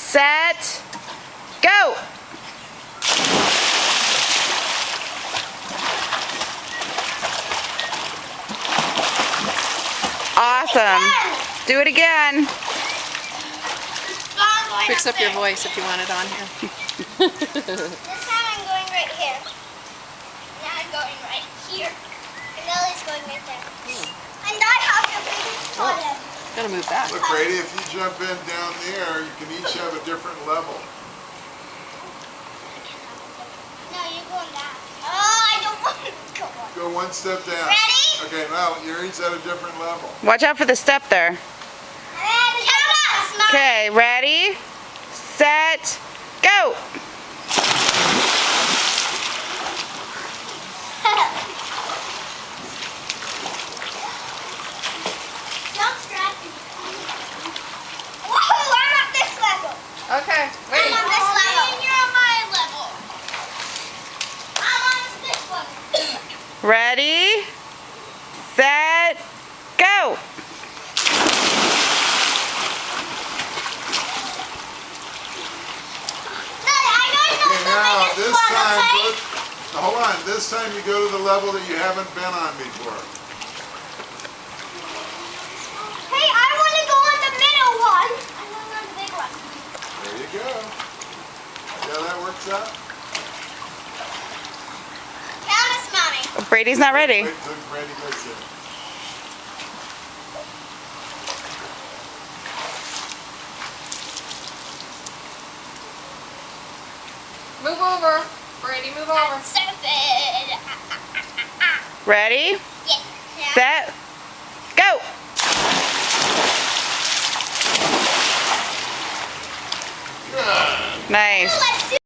set, go! Awesome. Do it again. Fix up your voice if you want it on here. This time I'm going right here. Now I'm going right here. And Lily's going right there. And I have to be toilet. Gotta move back. Look, Brady, if you jump in down there, you can each have a different level. No, you're going down. Oh, I don't want to go on. Go one step down. Ready? Okay, now you're each at a different level. Watch out for the step there. Okay, ready, set, go! Don't scratch me. Whoa, I'm at this level. Okay, I'm wait. on this level. You're on my level. I'm on this one. Ready, set, go! Okay, now this time, hold on. This time you go to the level that you haven't been on before. Hey, I want to go on the middle one. I want to go on the big one. There you go. See how that works out? Count us, Mommy. Brady's not ready. Wait till Brady gets in. Move over. Brady, move over. 7. Ready, Yes. set, go! Nice. Let's do